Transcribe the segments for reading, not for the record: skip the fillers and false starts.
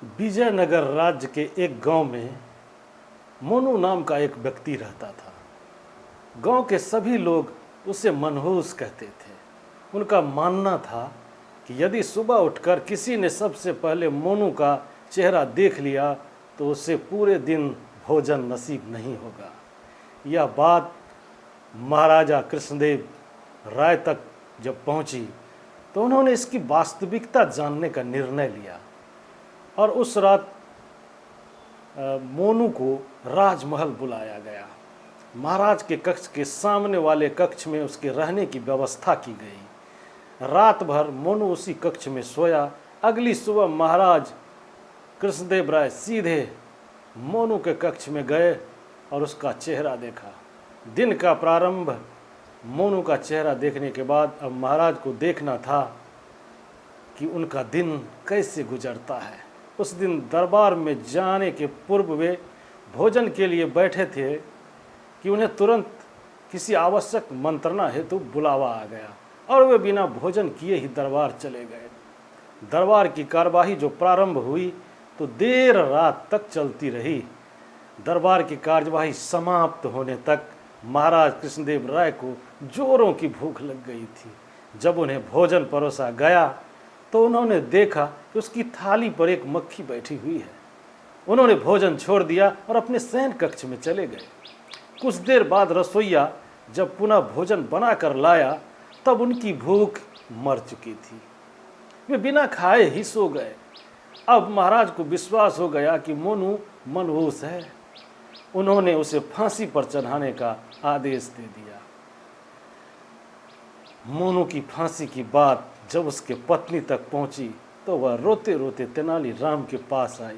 विजयनगर राज्य के एक गांव में मोनू नाम का एक व्यक्ति रहता था। गांव के सभी लोग उसे मनहूस कहते थे। उनका मानना था कि यदि सुबह उठकर किसी ने सबसे पहले मोनू का चेहरा देख लिया तो उसे पूरे दिन भोजन नसीब नहीं होगा। यह बात महाराजा कृष्णदेव राय तक जब पहुंची तो उन्होंने इसकी वास्तविकता जानने का निर्णय लिया और उस रात मोनू को राजमहल बुलाया गया। महाराज के कक्ष के सामने वाले कक्ष में उसके रहने की व्यवस्था की गई। रात भर मोनू उसी कक्ष में सोया। अगली सुबह महाराज कृष्णदेव राय सीधे मोनू के कक्ष में गए और उसका चेहरा देखा। दिन का प्रारंभ मोनू का चेहरा देखने के बाद अब महाराज को देखना था कि उनका दिन कैसे गुजरता है। उस दिन दरबार में जाने के पूर्व वे भोजन के लिए बैठे थे कि उन्हें तुरंत किसी आवश्यक मंत्रणा हेतु बुलावा आ गया और वे बिना भोजन किए ही दरबार चले गए। दरबार की कार्यवाही जो प्रारंभ हुई तो देर रात तक चलती रही। दरबार की कार्यवाही समाप्त होने तक महाराज कृष्णदेव राय को जोरों की भूख लग गई थी। जब उन्हें भोजन परोसा गया तो उन्होंने देखा कि उसकी थाली पर एक मक्खी बैठी हुई है। उन्होंने भोजन छोड़ दिया और अपने शयन कक्ष में चले गए। कुछ देर बाद रसोइया जब पुनः भोजन बना कर लाया तब उनकी भूख मर चुकी थी। वे बिना खाए ही सो गए। अब महाराज को विश्वास हो गया कि मोनू मनहूस है। उन्होंने उसे फांसी पर चढ़ाने का आदेश दे दिया। मोनू की फांसी की बात जब उसके पत्नी तक पहुंची तो वह रोते रोते तेनालीराम के पास आई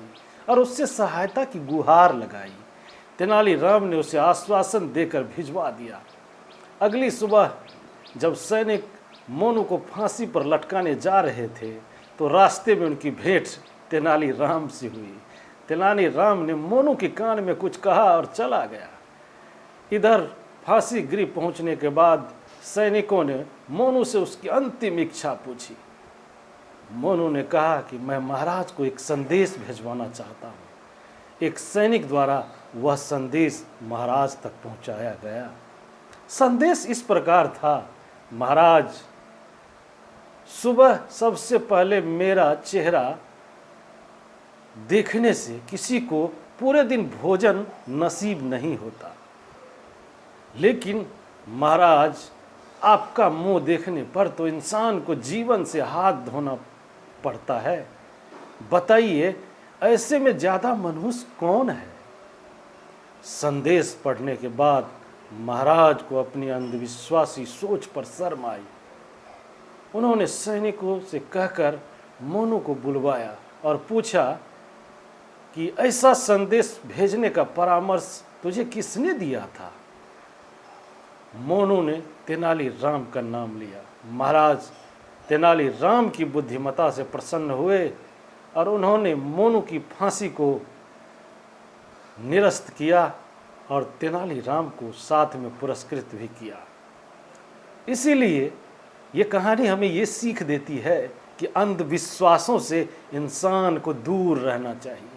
और उससे सहायता की गुहार लगाई। तेनालीराम ने उसे आश्वासन देकर भिजवा दिया। अगली सुबह जब सैनिक मोनू को फांसी पर लटकाने जा रहे थे तो रास्ते में उनकी भेंट तेनालीराम से हुई। तेनालीराम ने मोनू के कान में कुछ कहा और चला गया। इधर फांसी गृह पहुंचने के बाद सैनिकों ने मोनू से उसकी अंतिम इच्छा पूछी। मोनू ने कहा कि मैं महाराज को एक संदेश भिजवाना चाहता हूँ। एक सैनिक द्वारा वह संदेश महाराज तक पहुँचाया गया। संदेश इस प्रकार था, महाराज, सुबह सबसे पहले मेरा चेहरा देखने से किसी को पूरे दिन भोजन नसीब नहीं होता, लेकिन महाराज आपका मुंह देखने पर तो इंसान को जीवन से हाथ धोना पड़ता है। बताइए ऐसे में ज़्यादा मनहूस कौन है? संदेश पढ़ने के बाद महाराज को अपनी अंधविश्वासी सोच पर शर्म आई। उन्होंने सैनिकों से कहकर मोनू को बुलवाया और पूछा कि ऐसा संदेश भेजने का परामर्श तुझे किसने दिया था? मोनू ने तेनालीराम का नाम लिया। महाराज तेनालीराम की बुद्धिमत्ता से प्रसन्न हुए और उन्होंने मोनू की फांसी को निरस्त किया और तेनालीराम को साथ में पुरस्कृत भी किया। इसीलिए ये कहानी हमें ये सीख देती है कि अंधविश्वासों से इंसान को दूर रहना चाहिए।